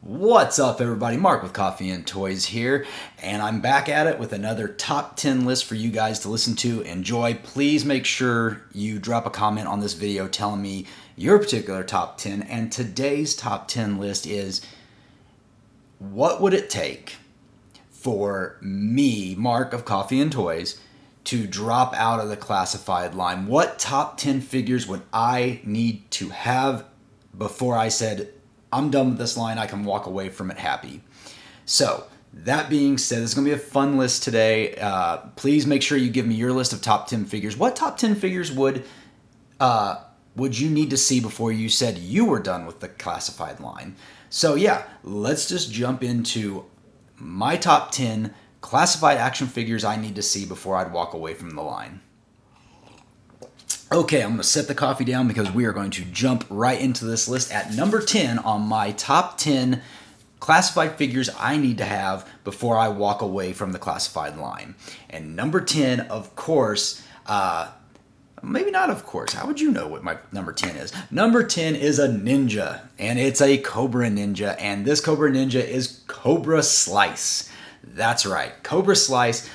What's up, everybody? Mark with Coffee&Toys here, and I'm back at it with another top 10 list for you guys to listen to, enjoy. Please make sure you drop a comment on this video telling me your particular top 10, and today's top 10 list is what would it take for me, Mark of Coffee&Toys, to drop out of the classified line? What top 10 figures would I need to have before I said, I'm done with this line, I can walk away from it happy? So, that being said, it's going to be a fun list today. Please make sure you give me your list of top 10 figures. What top 10 figures would you need to see before you said you were done with the classified line? So yeah, let's just jump into my top 10 classified action figures I need to see before I'd walk away from the line. Okay, I'm going to set the coffee down because we are going to jump right into this list at number 10 on my top 10 classified figures I need to have before I walk away from the classified line. And number 10, of course, maybe not of course, how would you know what my number 10 is? Number 10 is a ninja, and it's a Cobra Ninja, and this Cobra Ninja is Cobra Slice. That's right, Cobra Slice.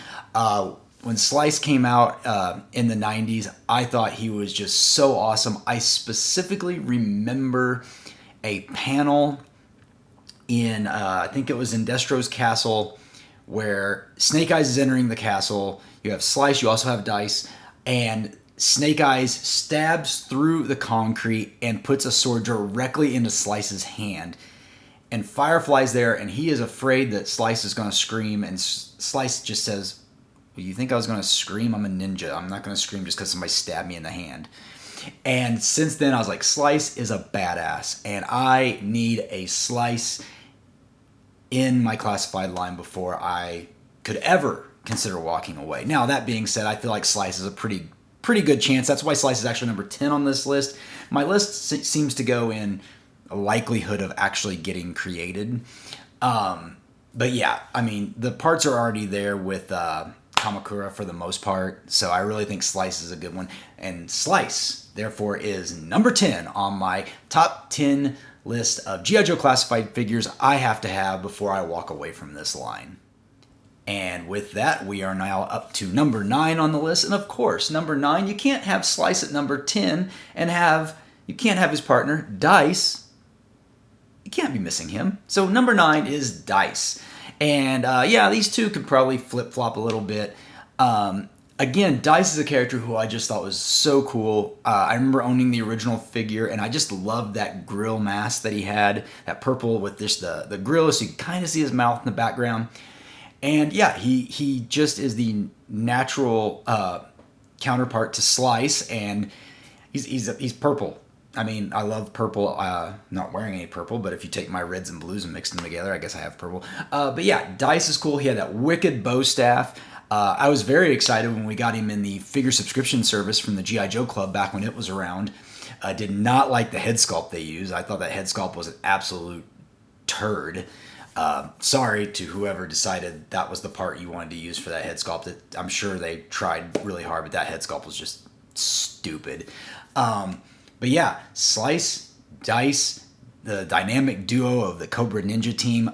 When Slice came out in the 90s, I thought he was just so awesome. I specifically remember a panel in, I think it was in Destro's castle, where Snake Eyes is entering the castle. You have Slice, you also have Dice, and Snake Eyes stabs through the concrete and puts a sword directly into Slice's hand. And Firefly's there, and he is afraid that Slice is going to scream, and Slice just says, well, you think I was going to scream? I'm a ninja. I'm not going to scream just because somebody stabbed me in the hand. And since then, I was like, Slice is a badass, and I need a Slice in my classified line before I could ever consider walking away. Now, that being said, I feel like Slice is a pretty good chance. That's why Slice is actually number 10 on this list. My list seems to go in a likelihood of actually getting created. But yeah, I mean, the parts are already there with Kamakura for the most part, so I really think Slice is a good one. And Slice, therefore, is number 10 on my top 10 list of G.I. Joe classified figures I have to have before I walk away from this line. And with that, we are now up to number 9 on the list. And of course, number 9, you can't have Slice at number 10 and you can't have his partner, Dice. You can't be missing him. So number 9 is Dice. And yeah, these two could probably flip-flop a little bit. Again, Dice is a character who I just thought was so cool. I remember owning the original figure, and I just loved that grill mask that he had, that purple with just the grill, so you can kind of see his mouth in the background. And yeah, he just is the natural counterpart to Slice, and he's purple. I mean, I love purple. Not wearing any purple, but if you take my reds and blues and mix them together, I guess I have purple. But yeah, Dice is cool. He had that wicked bow staff. I was very excited when we got him in the figure subscription service from the G.I. Joe Club back when it was around. I did not like the head sculpt they used. I thought that head sculpt was an absolute turd. Sorry to whoever decided that was the part you wanted to use for that head sculpt. I'm sure they tried really hard, but that head sculpt was just stupid. But yeah, Slice, Dice, the dynamic duo of the Cobra Ninja team.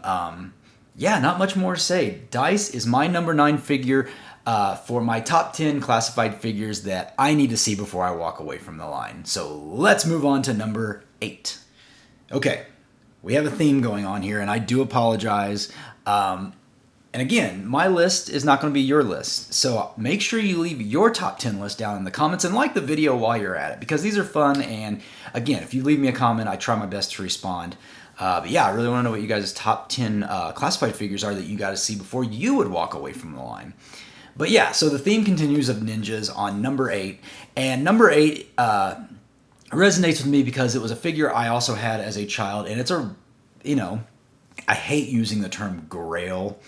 Yeah, not much more to say. Dice is my number 9 figure for my top 10 classified figures that I need to see before I walk away from the line. So let's move on to number 8. Okay, we have a theme going on here, and I do apologize. And again, my list is not going to be your list. So make sure you leave your top 10 list down in the comments and like the video while you're at it, because these are fun. And again, if you leave me a comment, I try my best to respond. But yeah, I really want to know what you guys' top 10 classified figures are that you got to see before you would walk away from the line. But yeah, so the theme continues of ninjas on number 8. And number 8 resonates with me because it was a figure I also had as a child. And it's I hate using the term grail,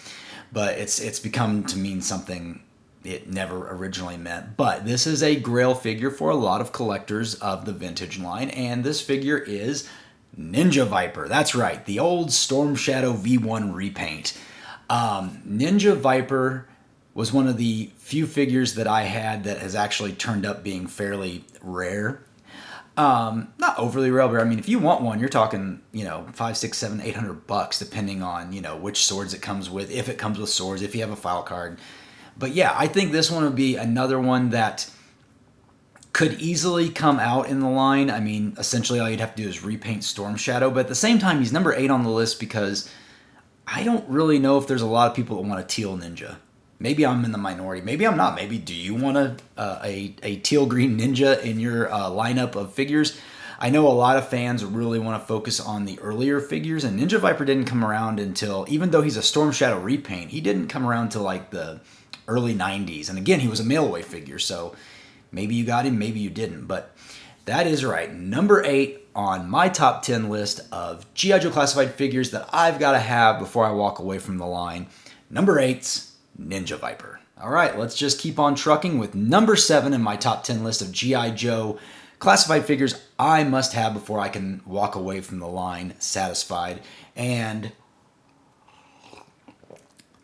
but it's become to mean something it never originally meant. But this is a grail figure for a lot of collectors of the vintage line, and this figure is Ninja Viper. That's right, the old Storm Shadow V1 repaint. Ninja Viper was one of the few figures that I had that has actually turned up being fairly rare. Not overly rare, but I mean, if you want one, you're talking, you know, 5, 6, 7, 800 bucks, depending on, you know, which swords it comes with, if it comes with swords, if you have a file card. But yeah, I think this one would be another one that could easily come out in the line. I mean, essentially all you'd have to do is repaint Storm Shadow, but at the same time, he's number 8 on the list because I don't really know if there's a lot of people that want a teal ninja. Maybe I'm in the minority. Maybe I'm not. Maybe do you want a teal green ninja in your lineup of figures? I know a lot of fans really want to focus on the earlier figures, and Ninja Viper didn't come around until, even though he's a Storm Shadow repaint, he didn't come around till like the early 90s. And again, he was a mail-away figure, so maybe you got him, maybe you didn't. But that is right. Number 8 on my top 10 list of G.I. Joe classified figures that I've got to have before I walk away from the line. Number 8's Ninja Viper. All right, let's just keep on trucking with number 7 in my top 10 list of G.I. Joe classified figures I must have before I can walk away from the line satisfied. And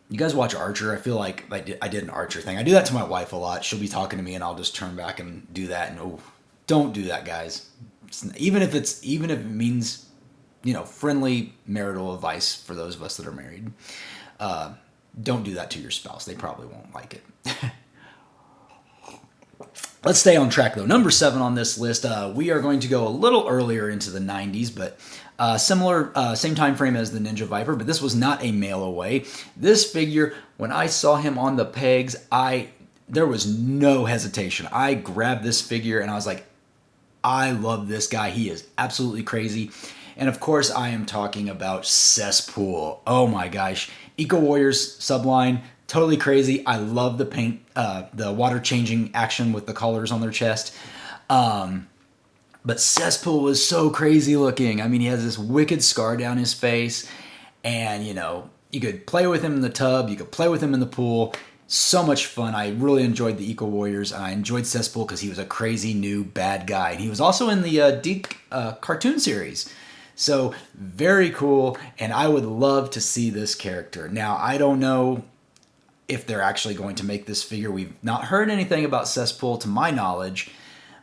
you guys watch Archer? I feel like I did an Archer thing. I do that to my wife a lot. She'll be talking to me and I'll just turn back and do that. And oh, don't do that, guys. Even if it means, you know, friendly marital advice for those of us that are married. Don't do that to your spouse. They probably won't like it. Let's stay on track, though. Number 7 on this list, we are going to go a little earlier into the 90s, but similar, same time frame as the Ninja Viper, but this was not a mail away. This figure, when I saw him on the pegs, there was no hesitation. I grabbed this figure and I was like, I love this guy. He is absolutely crazy. And of course, I am talking about Cesspool. Oh my gosh. Eco Warriors subline, totally crazy. I love the paint, the water changing action with the colors on their chest. But Cesspool was so crazy looking. I mean, he has this wicked scar down his face. And, you know, you could play with him in the tub. You could play with him in the pool. So much fun. I really enjoyed the Eco Warriors. And I enjoyed Cesspool because he was a crazy new bad guy. And he was also in the Deke cartoon series. So very cool, and I would love to see this character. Now, I don't know if they're actually going to make this figure. We've not heard anything about Cesspool to my knowledge,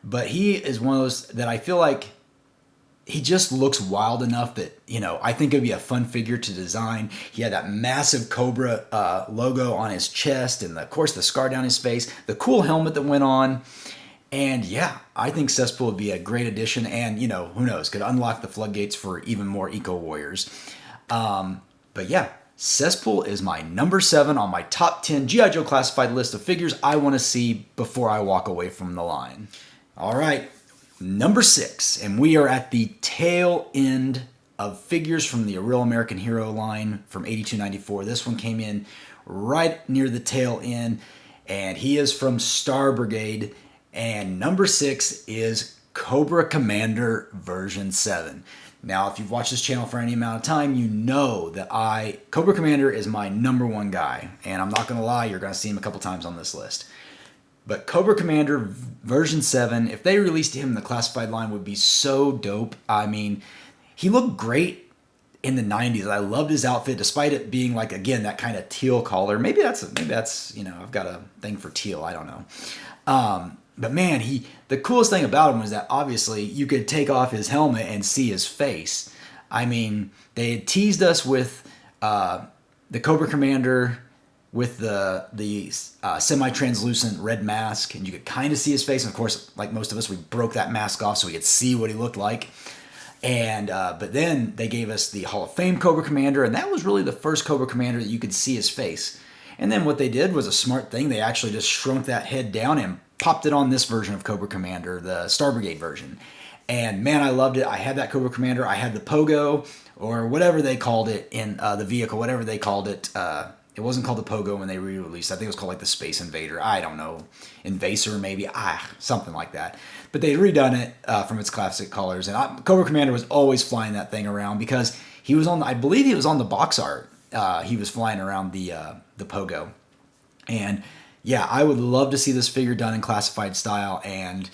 but he is one of those that I feel like he just looks wild enough that, you know, I think it'd be a fun figure to design. He had that massive Cobra logo on his chest and, of course, the scar down his face, the cool helmet that went on. And yeah, I think Cesspool would be a great addition, and, you know, who knows, could unlock the floodgates for even more Eco Warriors. But yeah, Cesspool is my number 7 on my top 10 G.I. Joe classified list of figures I want to see before I walk away from the line. All right, number 6, and we are at the tail end of figures from the Real American Hero line from 82-94. This one came in right near the tail end, and he is from Star Brigade. And number 6 is Cobra Commander version 7. Now, if you've watched this channel for any amount of time, you know that Cobra Commander is my number 1 guy. And I'm not going to lie, you're going to see him a couple times on this list. But Cobra Commander version 7, if they released him in the classified line, would be so dope. I mean, he looked great in the 90s. I loved his outfit, despite it being like, again, that kind of teal color. Maybe that's, you know, I've got a thing for teal. I don't know. But man, the coolest thing about him was that obviously you could take off his helmet and see his face. I mean, they had teased us with the Cobra Commander with the semi-translucent red mask, and you could kind of see his face. And of course, like most of us, we broke that mask off so we could see what he looked like. And but then they gave us the Hall of Fame Cobra Commander, and that was really the first Cobra Commander that you could see his face. And then what they did was a smart thing. They actually just shrunk that head down and popped it on this version of Cobra Commander, the Star Brigade version. And man, I loved it. I had that Cobra Commander. I had the Pogo, or whatever they called it in the vehicle, whatever they called it. It wasn't called the Pogo when they re-released. I think it was called like the Space Invader. I don't know. Invaser maybe. Something like that. But they'd redone it from its classic colors. And Cobra Commander was always flying that thing around because he was I believe he was on the box art. He was flying around the Pogo. And yeah, I would love to see this figure done in classified style, and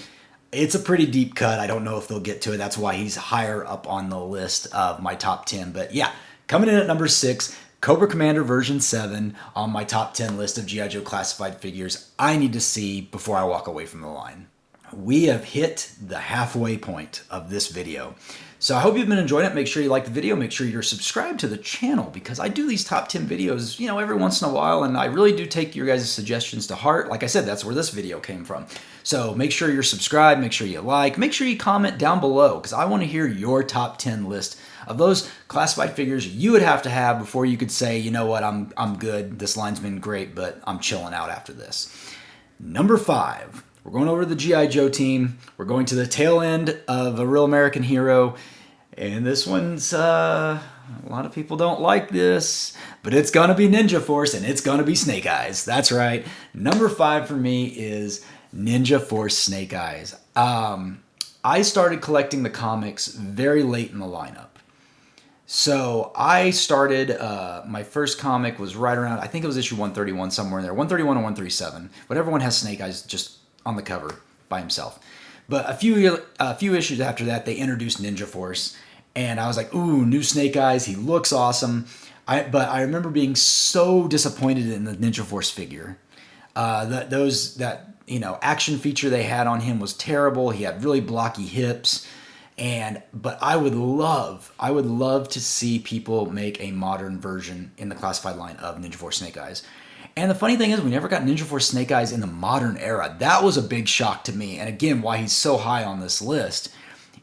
it's a pretty deep cut. I don't know if they'll get to it. That's why he's higher up on the list of my top 10. But yeah, coming in at number 6, Cobra Commander version 7 on my top 10 list of G.I. Joe classified figures I need to see before I walk away from the line. we have hit the halfway point of this video. So I hope you've been enjoying it. Make sure you like the video. Make sure you're subscribed to the channel, because I do these top 10 videos, you know, every once in a while, and I really do take your guys' suggestions to heart. Like I said, that's where this video came from. So make sure you're subscribed. Make sure you like. Make sure you comment down below, because I want to hear your top 10 list of those classified figures you would have to have before you could say, you know what, I'm good. This line's been great, but I'm chilling out after this. Number 5. We're going over to the G.I. Joe team. We're going to the tail end of a real American hero. And this one's, a lot of people don't like this, but it's going to be Ninja Force, and it's going to be Snake Eyes. That's right. Number 5 for me is Ninja Force Snake Eyes. I started collecting the comics very late in the lineup. So I started, my first comic was right around, I think it was issue 131, somewhere in there. 131 or 137. But everyone has Snake Eyes just on the cover by himself. But a few issues after that, they introduced Ninja Force, and I was like, ooh, new Snake Eyes. He looks awesome. But I remember being so disappointed in the Ninja Force figure. That action feature they had on him was terrible. He had really blocky hips, but I would love to see people make a modern version in the classified line of Ninja Force Snake Eyes. And the funny thing is, we never got Ninja Force Snake Eyes in the modern era. That was a big shock to me. And again, why he's so high on this list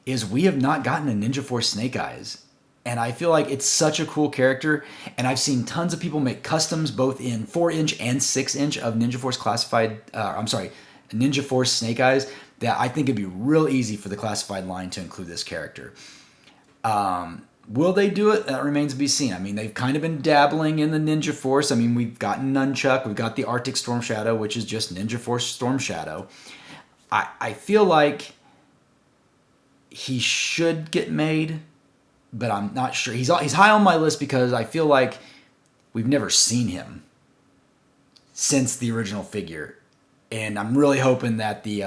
is we have not gotten a Ninja Force Snake Eyes. And I feel like it's such a cool character. And I've seen tons of people make customs both in 4-inch and 6-inch of Ninja Force Ninja Force Snake Eyes, that I think it'd be real easy for the classified line to include this character. Will they do it? That remains to be seen. I mean, they've kind of been dabbling in the Ninja Force. I mean, we've gotten Nunchuck. We've got the Arctic Storm Shadow, which is just Ninja Force Storm Shadow. I feel like he should get made, but I'm not sure. He's high on my list because I feel like we've never seen him since the original figure. And I'm really hoping that the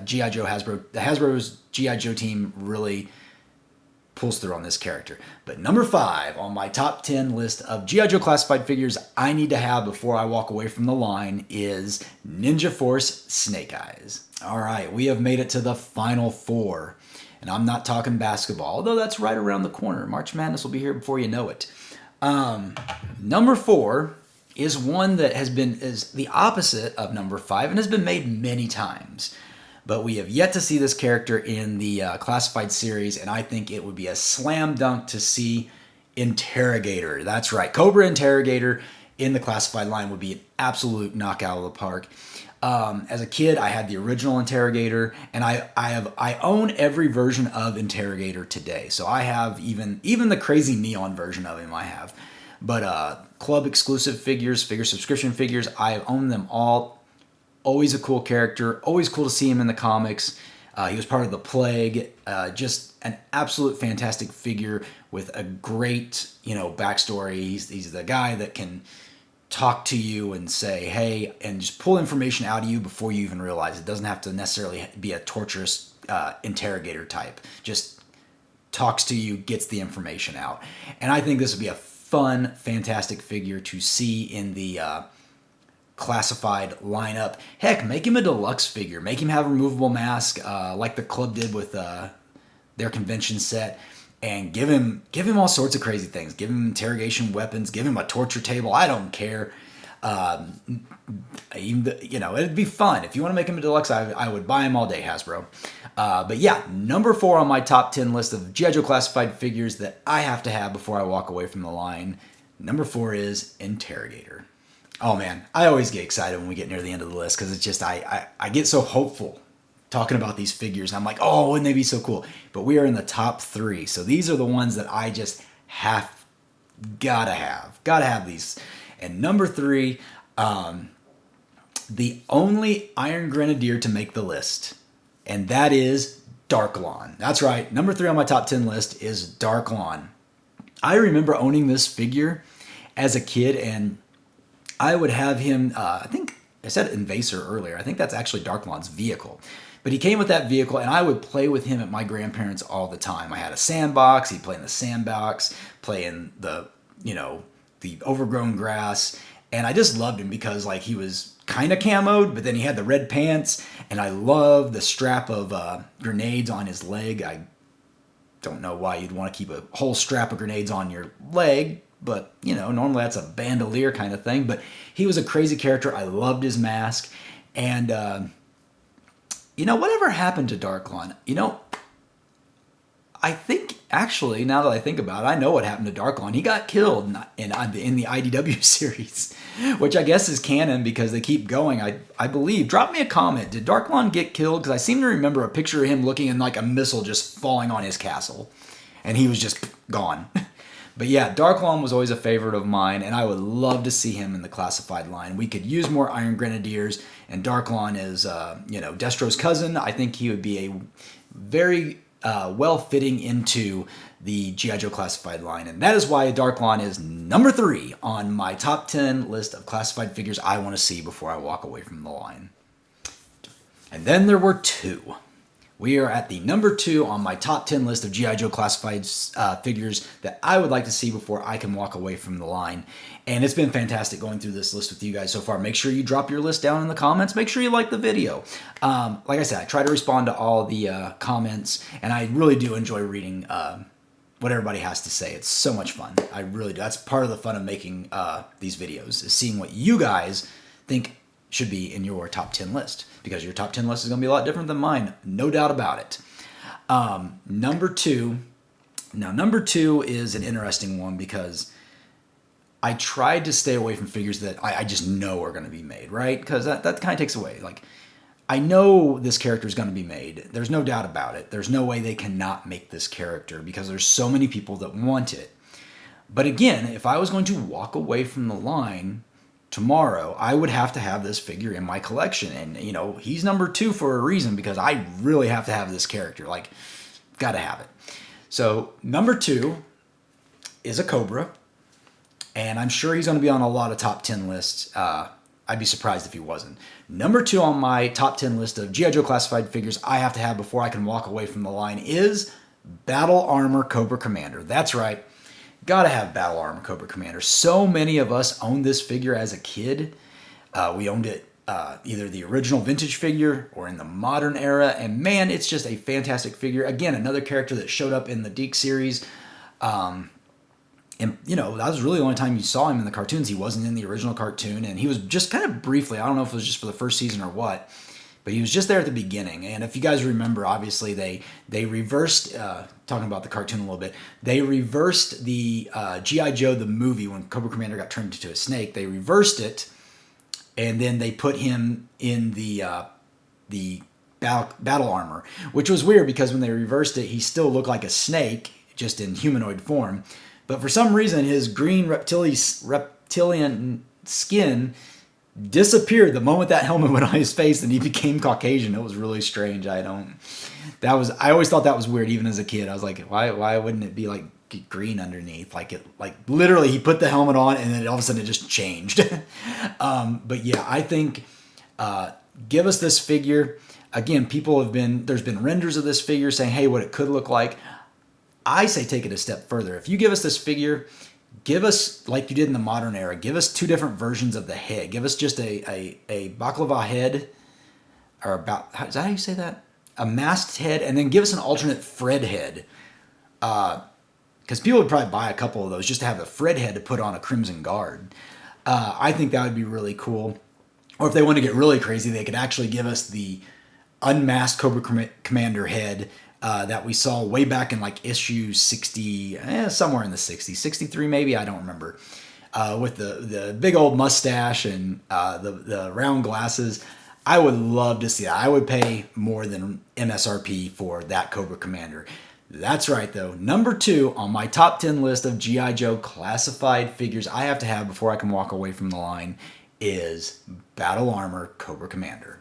G.I. Joe Hasbro's G.I. Joe team really pulls through on this character. But number 5 on my top 10 list of G.I. Joe classified figures I need to have before I walk away from the line is Ninja Force Snake Eyes. All right, we have made it to the final 4. And I'm not talking basketball, although that's right around the corner. March Madness will be here before you know it. Number 4 is one that is the opposite of number 5 and has been made many times. But we have yet to see this character in the classified series, and I think it would be a slam dunk to see Interrogator. That's right. Cobra Interrogator in the classified line would be an absolute knockout of the park. As a kid, I had the original Interrogator, and I own every version of Interrogator today. So I have even the crazy neon version of him I have. But club exclusive figures, figure subscription figures, I own them all. Always a cool character. Always cool to see him in the comics. He was part of the Plague. Just an absolute fantastic figure with a great, backstory. He's the guy that can talk to you and say, hey, and just pull information out of you before you even realize it. Doesn't have to necessarily be a torturous interrogator type. Just talks to you, gets the information out. And I think this would be a fun, fantastic figure to see in the classified lineup. Heck, make him a deluxe figure. Make him have a removable mask like the club did with their convention set. And give him all sorts of crazy things. Give him interrogation weapons. Give him a torture table. I don't care. It'd be fun. If you want to make him a deluxe, I would buy him all day, Hasbro. But yeah, number 4 on my top 10 list of G.I. Joe classified figures that I have to have before I walk away from the line. Number 4 is Interrogator. Oh man, I always get excited when we get near the end of the list because it's just I get so hopeful talking about these figures. I'm like, oh, wouldn't they be so cool? But we are in the top 3. So these are the ones that I just gotta have these. And number 3, the only Iron Grenadier to make the list, and that is Darklon. That's right. Number 3 on my top 10 list is Darklon. I remember owning this figure as a kid, and I would have him, I think I said Invaser earlier. I think that's actually Darklon's vehicle. But he came with that vehicle, and I would play with him at my grandparents' all the time. I had a sandbox. He'd play in the sandbox, play in the overgrown grass. And I just loved him because like he was kind of camoed, but then he had the red pants, and I love the strap of grenades on his leg. I don't know why you'd want to keep a whole strap of grenades on your leg, but you know, normally that's a bandolier kind of thing. But he was a crazy character. I loved his mask. And you know, whatever happened to Darklon? You know, I think, actually, now that I think about it, I know what happened to Darklon. He got killed in the IDW series, which I guess is canon because they keep going, I believe. Drop me a comment. Did Darklon get killed? Because I seem to remember a picture of him looking in like a missile just falling on his castle. And he was just gone. But yeah, Darklon was always a favorite of mine, and I would love to see him in the classified line. We could use more Iron Grenadiers, and Darklon is, you know, Destro's cousin. I think he would be a very well fitting into the G.I. Joe classified line, and that is why Darklon is number 3 on my top 10 list of classified figures I want to see before I walk away from the line. And then there were 2. We are at the number 2 on my top 10 list of G.I. Joe classified figures that I would like to see before I can walk away from the line. And it's been fantastic going through this list with you guys so far. Make sure you drop your list down in the comments. Make sure you like the video. Like I said, I try to respond to all the comments, and I really do enjoy reading what everybody has to say. It's so much fun. I really do. That's part of the fun of making these videos, is seeing what you guys think should be in your top 10 list, because your top 10 list is going to be a lot different than mine, no doubt about it. Number 2. Now, number 2 is an interesting one because I tried to stay away from figures that I just know are going to be made, right? Because that kind of takes away. Like, I know this character is going to be made. There's no doubt about it. There's no way they cannot make this character because there's so many people that want it. But again, if I was going to walk away from the line tomorrow, I would have to have this figure in my collection. And, you know, he's number 2 for a reason, because I really have to have this character. Like, gotta have it. So, number 2 is a Cobra. And I'm sure he's going to be on a lot of top 10 lists. I'd be surprised if he wasn't. Number 2 on my top 10 list of G.I. Joe classified figures I have to have before I can walk away from the line is Battle Armor Cobra Commander. That's right. Gotta have Battle Armor Cobra Commander. So many of us owned this figure as a kid. We owned it either the original vintage figure or in the modern era. And man, it's just a fantastic figure. Again, another character that showed up in the Deke series. And, you know, that was really the only time you saw him in the cartoons. He wasn't in the original cartoon. And he was just kind of briefly, I don't know if it was just for the first season or what, but he was just there at the beginning. And if you guys remember, obviously, they reversed, talking about the cartoon a little bit, they reversed the G.I. Joe, the movie, when Cobra Commander got turned into a snake. They reversed it, and then they put him in the battle armor, which was weird because when they reversed it, he still looked like a snake, just in humanoid form. But for some reason, his green reptilian skin disappeared the moment that helmet went on his face, and he became Caucasian. It was really strange. I always thought that was weird, even as a kid. I was like, why wouldn't it be like green underneath? Like literally he put the helmet on and then all of a sudden it just changed. But yeah, I think give us this figure. Again, there's been renders of this figure saying, hey, what it could look like. I say take it a step further. If you give us this figure, give us, like you did in the modern era, give us 2 different versions of the head. Give us just a baklava head, or is that how you say that? A masked head, and then give us an alternate Fred head. Because people would probably buy a couple of those just to have a Fred head to put on a Crimson Guard. I think that would be really cool. Or if they want to get really crazy, they could actually give us the unmasked Cobra Commander head that we saw way back in like issue 60, somewhere in the 60s, 63 maybe, I don't remember, with the big old mustache and the round glasses. I would love to see that. I would pay more than MSRP for that Cobra Commander. That's right, though. Number 2 on my top 10 list of G.I. Joe classified figures I have to have before I can walk away from the line is Battle Armor Cobra Commander.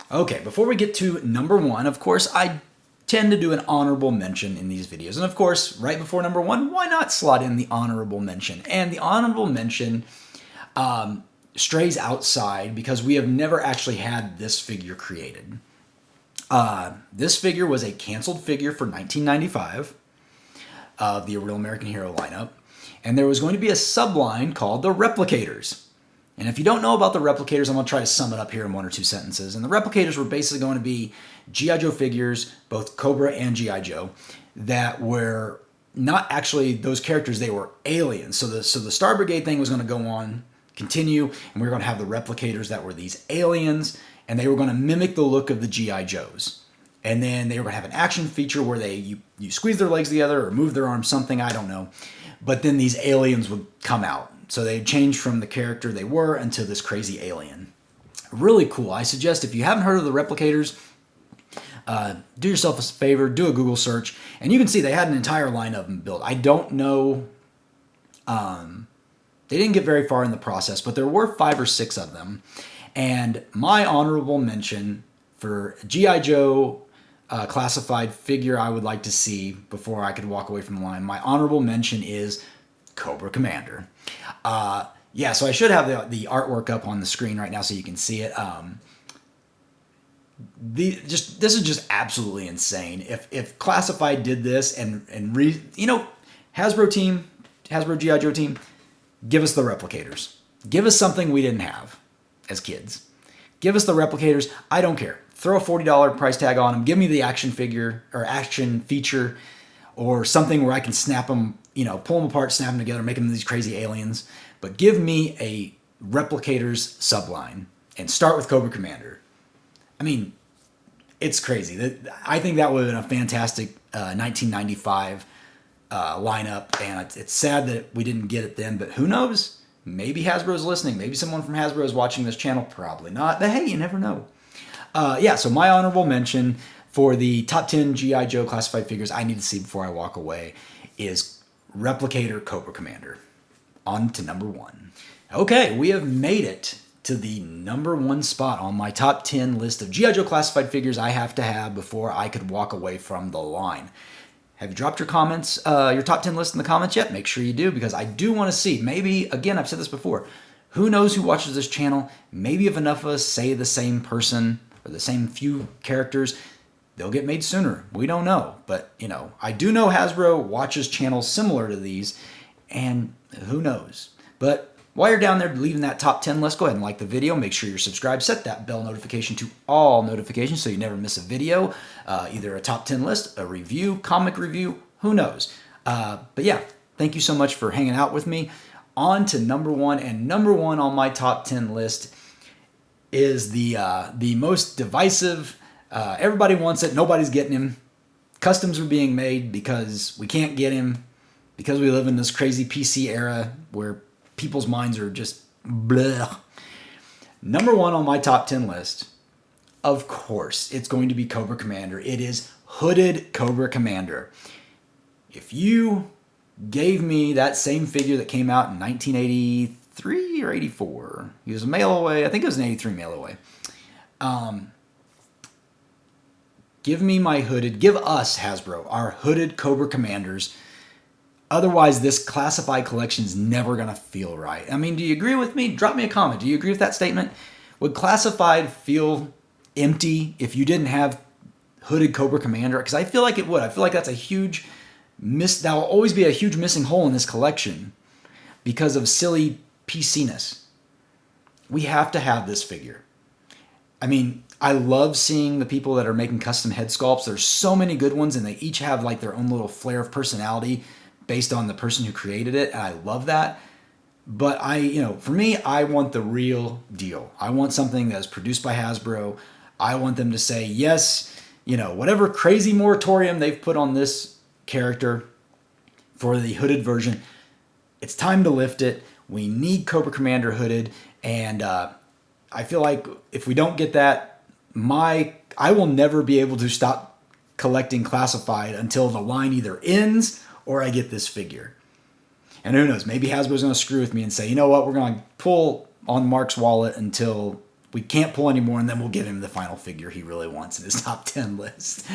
Okay, before we get to number 1, of course, I tend to do an honorable mention in these videos. And of course, right before number 1, why not slot in the honorable mention? And the honorable mention strays outside because we have never actually had this figure created. This figure was a canceled figure for 1995. of the Real American Hero lineup. And there was going to be a subline called the Replicators. And if you don't know about the Replicators, I'm going to try to sum it up here in 1 or 2 sentences. And the Replicators were basically going to be G.I. Joe figures, both Cobra and G.I. Joe, that were not actually those characters, they were aliens. So the Star Brigade thing was going to go on, continue, and we were going to have the Replicators that were these aliens, and they were going to mimic the look of the G.I. Joes. And then they were going to have an action feature where you squeeze their legs together or move their arms, something, I don't know. But then these aliens would come out. So they changed from the character they were into this crazy alien. Really cool. I suggest if you haven't heard of the Replicators, do yourself a favor, do a Google search, and you can see they had an entire line of them built. I don't know, they didn't get very far in the process, but there were 5 or 6 of them. And my honorable mention for G.I. Joe classified figure I would like to see before I could walk away from the line, my honorable mention is Cobra Commander. Yeah, so I should have the artwork up on the screen right now so you can see it. This is just absolutely insane. If Classified did this Hasbro G.I. Joe team, give us the Replicators. Give us something we didn't have as kids. Give us the Replicators. I don't care. Throw a $40 price tag on them. Give me the action figure or action feature or something where I can snap them, pull them apart, snap them together, make them these crazy aliens. But give me a Replicators subline and start with Cobra Commander. I mean, it's crazy. I think that would have been a fantastic 1995 lineup, and it's sad that we didn't get it then, but who knows? Maybe Hasbro's listening. Maybe someone from Hasbro is watching this channel. Probably not, but hey, you never know. So my honorable mention for the top 10 G.I. Joe classified figures I need to see before I walk away is Replicator Cobra Commander. On to number 1. Okay, we have made it to the number 1 spot on my top 10 list of G.I. Joe classified figures I have to have before I could walk away from the line. Have you dropped your comments, your top 10 list in the comments yet? Make sure you do, because I do want to see. Maybe, again, I've said this before, who knows who watches this channel? Maybe if enough of us say the same person or the same few characters, they'll get made sooner. We don't know. But, I do know Hasbro watches channels similar to these, and who knows. But while you're down there leaving that top 10 list, go ahead and like the video. Make sure you're subscribed. Set that bell notification to all notifications so you never miss a video. Either a top 10 list, a review, comic review, who knows. But yeah, thank you so much for hanging out with me. On to number 1, and number 1 on my top 10 list is the most divisive. Everybody wants it. Nobody's getting him. Customs are being made because we can't get him, because we live in this crazy PC era where people's minds are just bleh. Number 1 on my top 10 list, of course, it's going to be Cobra Commander. It is hooded Cobra Commander. If you gave me that same figure that came out in 1983 or 84, he was a mail away. I think it was an 83 mail away. Give me my hooded, give us, Hasbro, our hooded Cobra Commanders. Otherwise, this classified collection is never going to feel right. I mean, do you agree with me? Drop me a comment. Do you agree with that statement? Would classified feel empty if you didn't have hooded Cobra Commander? Because I feel like it would. I feel like that's a huge that will always be a huge missing hole in this collection because of silly PC-ness. We have to have this figure. I mean, I love seeing the people that are making custom head sculpts. There's so many good ones, and they each have like their own little flair of personality based on the person who created it, and I love that. But for me, I want the real deal. I want something that's produced by Hasbro. I want them to say, yes, whatever crazy moratorium they've put on this character for the hooded version, it's time to lift it. We need Cobra Commander hooded, and I feel like if we don't get that, I will never be able to stop collecting classified until the line either ends or I get this figure. And who knows, maybe Hasbro's going to screw with me and say, you know what, we're going to pull on Mark's wallet until we can't pull anymore, and then we'll give him the final figure he really wants in his top 10 list.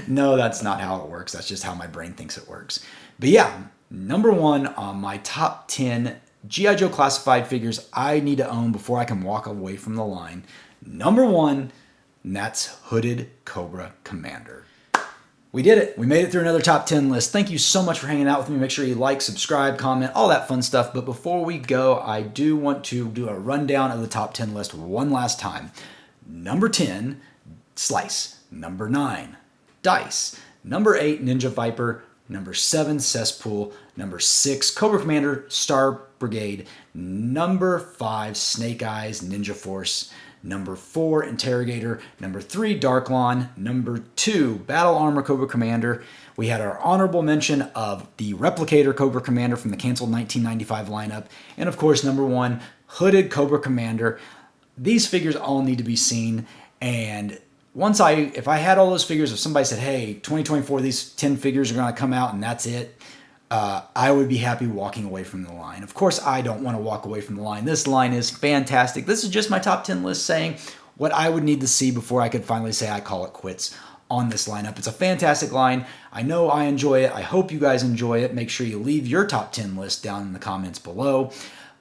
No, that's not how it works. That's just how my brain thinks it works. But yeah, number 1 on my top 10 G.I. Joe classified figures I need to own before I can walk away from the line. Number 1, and that's hooded Cobra Commander. We did it. We made it through another top 10 list. Thank you so much for hanging out with me. Make sure you like, subscribe, comment, all that fun stuff. But before we go, I do want to do a rundown of the top 10 list one last time. Number 10, Slice. Number 9, Dice. Number 8, Ninja Viper. Number 7, Cesspool. Number 6, Cobra Commander, Star Brigade. Number 5, Snake Eyes, Ninja Force. Number 4, Interrogator. Number 3, Darklon. Number 2, Battle Armor Cobra Commander. We had our honorable mention of the Replicator Cobra Commander from the canceled 1995 lineup. And of course, number 1, Hooded Cobra Commander. These figures all need to be seen. And if I had all those figures, if somebody said, hey, 2024, these 10 figures are going to come out and that's it, I would be happy walking away from the line. Of course, I don't want to walk away from the line. This line is fantastic. This is just my top 10 list saying what I would need to see before I could finally say I call it quits on this lineup. It's a fantastic line. I know I enjoy it. I hope you guys enjoy it. Make sure you leave your top 10 list down in the comments below.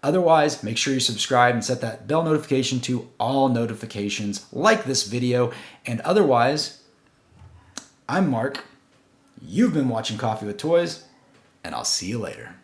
Otherwise, make sure you subscribe and set that bell notification to all notifications, like this video. And otherwise, I'm Mark. You've been watching Coffee with Toys, and I'll see you later.